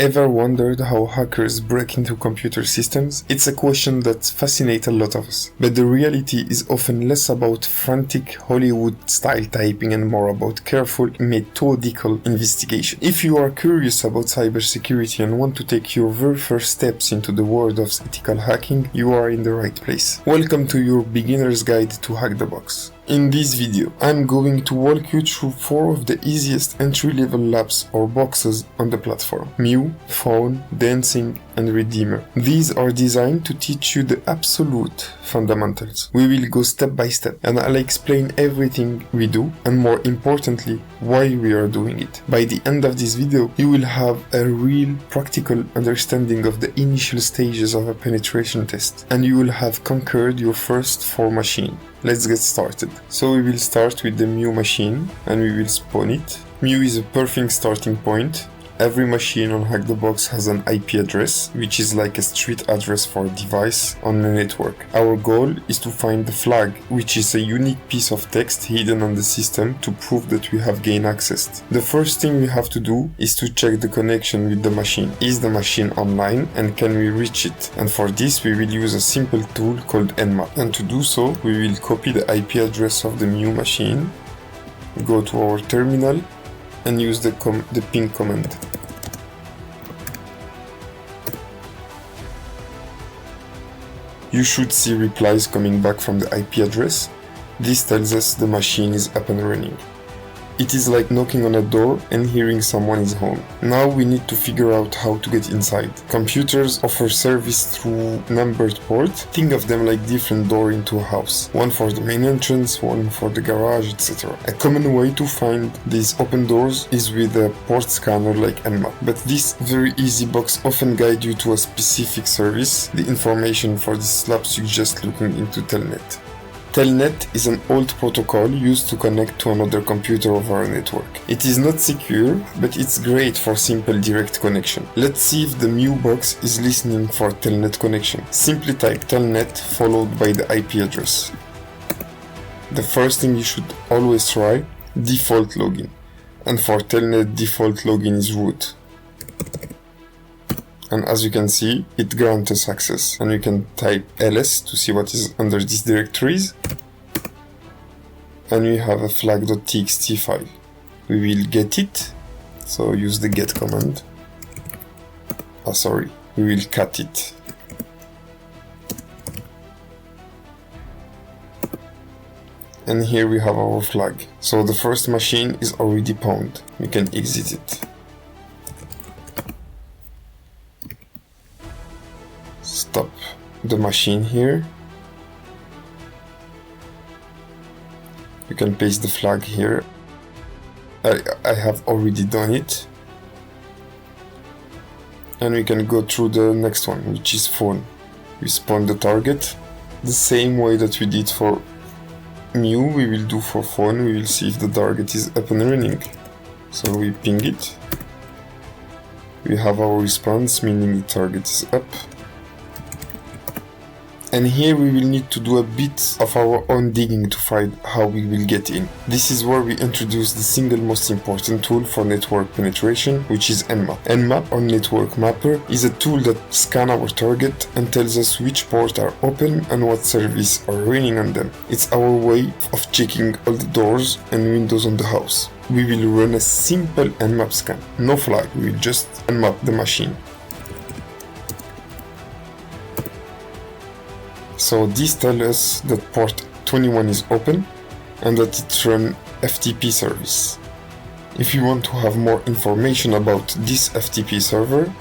Ever wondered how hackers break into computer systems? It's a question that fascinates a lot of us. But the reality is often less about frantic Hollywood-style typing and more about careful, methodical investigation. If you are curious about cybersecurity and want to take your very first steps into the world of ethical hacking, you are in the right place. Welcome to your beginner's guide to HackTheBox. In this video, I'm going to walk you through 4 of the easiest entry-level labs or boxes on the platform: Meow, Fawn, Dancing, and Redeemer. These are designed to teach you the absolute fundamentals. We will go step by step, and I'll explain everything we do, and more importantly, why we are doing it. By the end of this video, you will have a real practical understanding of the initial stages of a penetration test, and you will have conquered your first 4 machines. Let's get started. So we will start with the Meow machine and we will spawn it. Meow is a perfect starting point. Every machine on HackTheBox has an IP address, which is like a street address for a device on the network. Our goal is to find the flag, which is a unique piece of text hidden on the system to prove that we have gained access. The first thing we have to do is to check the connection with the machine. Is the machine online and can we reach it? And for this we will use a simple tool called Nmap. And to do so, we will copy the IP address of the Meow machine, go to our terminal, and use the ping command. You should see replies coming back from the IP address. This tells us the machine is up and running. It is like knocking on a door and hearing someone is home. Now we need to figure out how to get inside. Computers offer service through numbered ports. Think of them like different doors into a house. One for the main entrance, one for the garage, etc. A common way to find these open doors is with a port scanner like Nmap. But this very easy box often guides you to a specific service. The information for this lab suggests looking into Telnet. Telnet is an old protocol used to connect to another computer over a network. It is not secure, but it's great for simple direct connection. Let's see if the Meow box is listening for Telnet connection. Simply type Telnet followed by the IP address. The first thing you should always try, default login. And for Telnet, default login is root. And as you can see, it grants us access. And you can type ls to see what is under these directories. And we have a flag.txt file. We will get it. So use the get command. We will cut it. And here we have our flag. So the first machine is already pawned. We can exit it. Stop the machine here. You can paste the flag here. I have already done it. And we can go through the next one, which is Fawn. We spawn the target. The same way that we did for Meow, we will do for Fawn. We will see if the target is up and running. So we ping it. We have our response, meaning the target is up. And here we will need to do a bit of our own digging to find how we will get in. This is where we introduce the single most important tool for network penetration, which is Nmap. Nmap, or Network Mapper, is a tool that scans our target and tells us which ports are open and what services are running on them. It's our way of checking all the doors and windows on the house. We will run a simple Nmap scan. No flag, we will just Nmap the machine. So this tells us that port 21 is open and that it runs FTP service. If you want to have more information about this FTP server,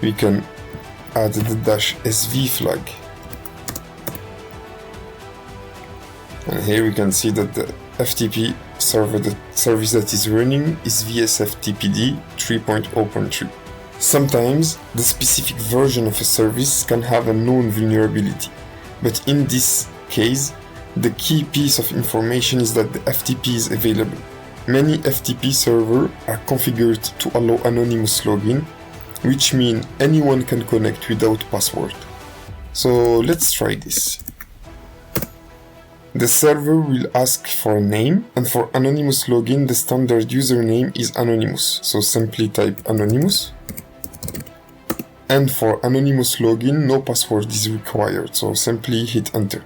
we can add the -sv flag. And here we can see that the FTP server, the service that is running, is VSFTPD 3.0.3. Sometimes, the specific version of a service can have a known vulnerability, but in this case, the key piece of information is that the FTP is available. Many FTP servers are configured to allow anonymous login, which means anyone can connect without password. So let's try this. The server will ask for a name, and for anonymous login the standard username is anonymous. So simply type anonymous. And for anonymous login, no password is required, so simply hit enter.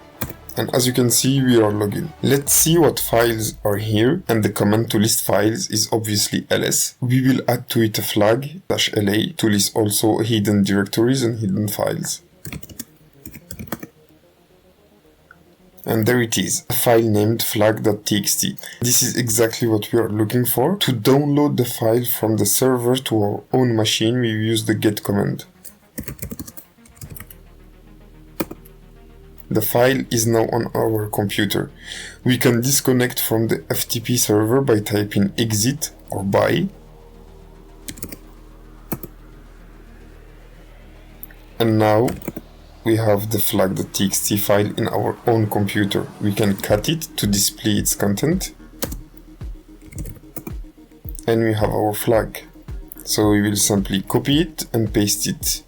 And as you can see, we are logged in. Let's see what files are here, and the command to list files is obviously ls. We will add to it a flag -la to list also hidden directories and hidden files. And there it is, a file named flag.txt. This is exactly what we are looking for. To download the file from the server to our own machine, we use the get command. The file is now on our computer. We can disconnect from the FTP server by typing exit or buy. And now we have the flag.txt file in our own computer. We can cut it to display its content. And we have our flag. So we will simply copy it and paste it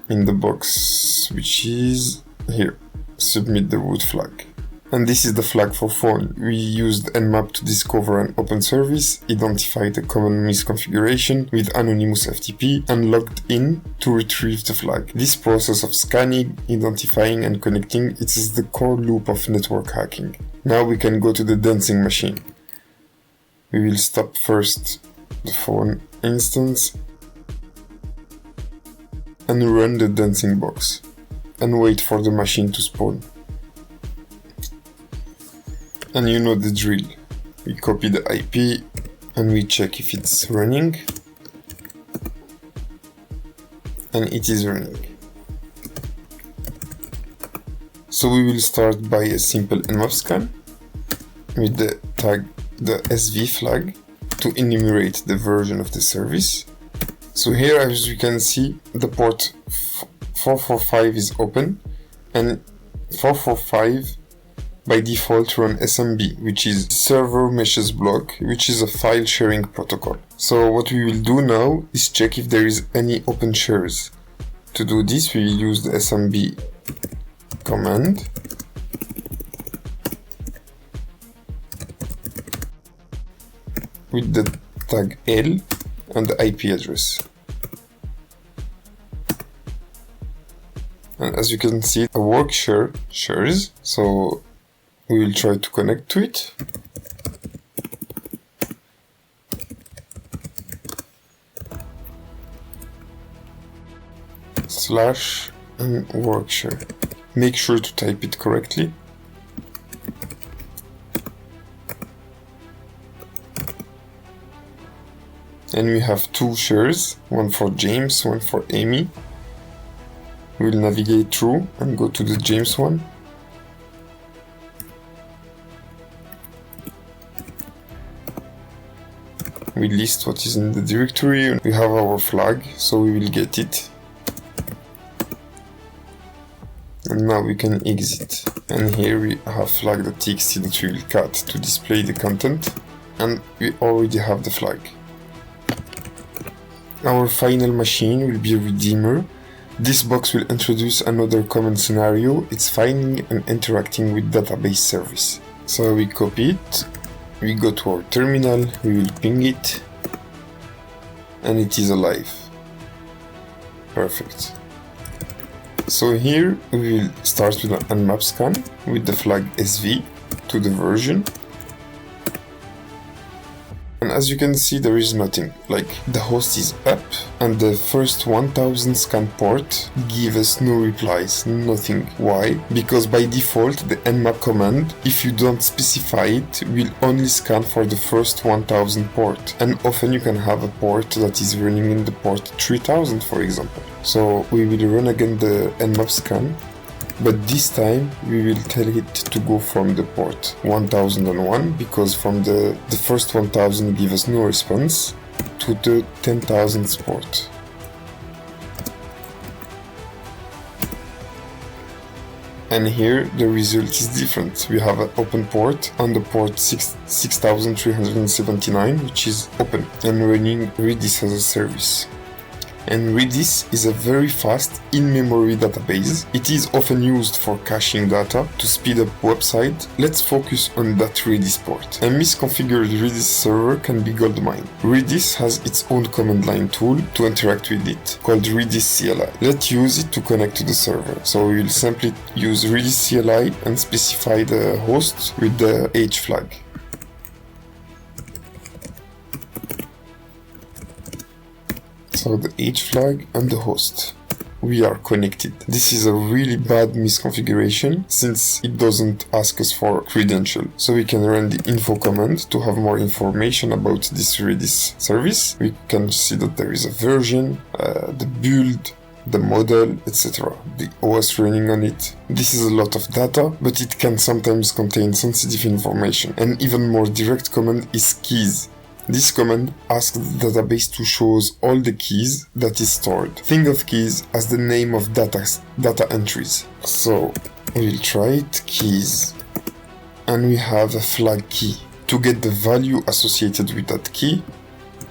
in the box, which is here. Submit the root flag. And this is the flag for Fawn. We used Nmap to discover an open service, identify the common misconfiguration with anonymous FTP, and logged in to retrieve the flag. This process of scanning, identifying, and connecting, it is the core loop of network hacking. Now we can go to the dancing machine. We will stop first the Fawn instance and run the dancing box and wait for the machine to spawn. And you know the drill. We copy the IP and we check if it's running. And it is running. So we will start by a simple Nmap scan with the tag the SV flag to enumerate the version of the service. So here, as you can see, the port 445 is open, and 445 by default run SMB, which is server meshes block, which is a file sharing protocol. So what we will do now is check if there is any open shares. To do this, we will use the SMB command. With the tag L and the IP address. And as you can see, a work share shares, so we will try to connect to it. Slash and work share. Make sure to type it correctly. And we have two shares, one for James, one for Amy. We'll navigate through and go to the James one. We list what is in the directory. We have our flag, so we will get it. And now we can exit. And here we have flag.txt that we will cut to display the content. And we already have the flag. Our final machine will be a redeemer. This box will introduce another common scenario. It's finding and interacting with database service. So we copy it, we go to our terminal, we will ping it, and it is alive. Perfect. So here we will start with an Nmap scan with the flag SV to the version. And as you can see, there is nothing, like the host is up and the first 1000 scan port give us no replies, nothing. Why? Because by default the nmap command, if you don't specify it, will only scan for the first 1000 port, and often you can have a port that is running in the port 3000 for example. So we will run again the nmap scan, but this time we will tell it to go from the port 1001, because from the first 1000 give us no response, to the 10,000th port. And here the result is different. We have an open port on the port 6379, which is open and running Redis as a service. And Redis is a very fast in-memory database. It is often used for caching data to speed up websites. Let's focus on that Redis port. A misconfigured Redis server can be goldmine. Redis has its own command line tool to interact with it, called Redis CLI. Let's use it to connect to the server. So we will simply use Redis CLI and specify the host with the H flag. So the H flag and the host. We are connected. This is a really bad misconfiguration since it doesn't ask us for credential. So we can run the info command to have more information about this Redis service. We can see that there is a version, the build, the model, etc. The OS running on it. This is a lot of data, but it can sometimes contain sensitive information. An even more direct command is keys. This command asks the database to show us all the keys that is stored. Think of keys as the name of data entries. So we'll try it, keys, and we have a flag key. To get the value associated with that key,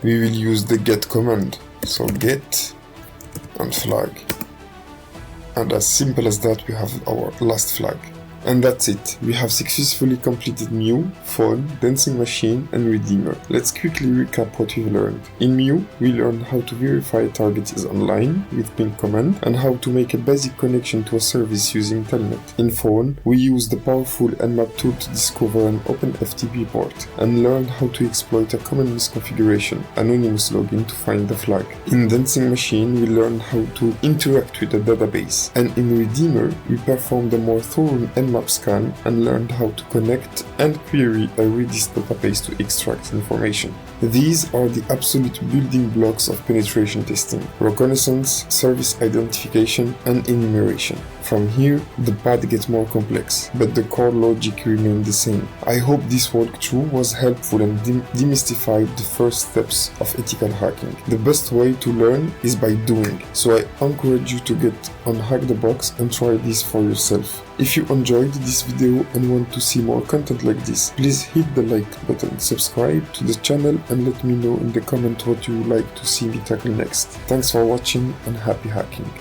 we will use the get command. So get and flag. And as simple as that, we have our last flag. And that's it. We have successfully completed Meow, Fawn, Dancing Machine, and Redeemer. Let's quickly recap what we've learned. In Meow, we learned how to verify a target is online with ping command and how to make a basic connection to a service using Telnet. In Fawn, we used the powerful Nmap tool to discover an open FTP port and learned how to exploit a common misconfiguration, anonymous login, to find the flag. In Dancing Machine, we learned how to interact with a database. And in Redeemer, we performed a more thorough Nmap scan and learned how to connect and query a Redis database to extract information. These are the absolute building blocks of penetration testing: Reconnaissance, service identification, and enumeration. From here, the path gets more complex, but the core logic remains the same. I hope this walkthrough was helpful and demystified the first steps of ethical hacking. The best way to learn is by doing, so I encourage you to get on HackTheBox and try this for yourself. If you enjoyed this video and want to see more content like this, please hit the like button, subscribe to the channel, and let me know in the comment what you would like to see me tackle next. Thanks for watching and happy hacking.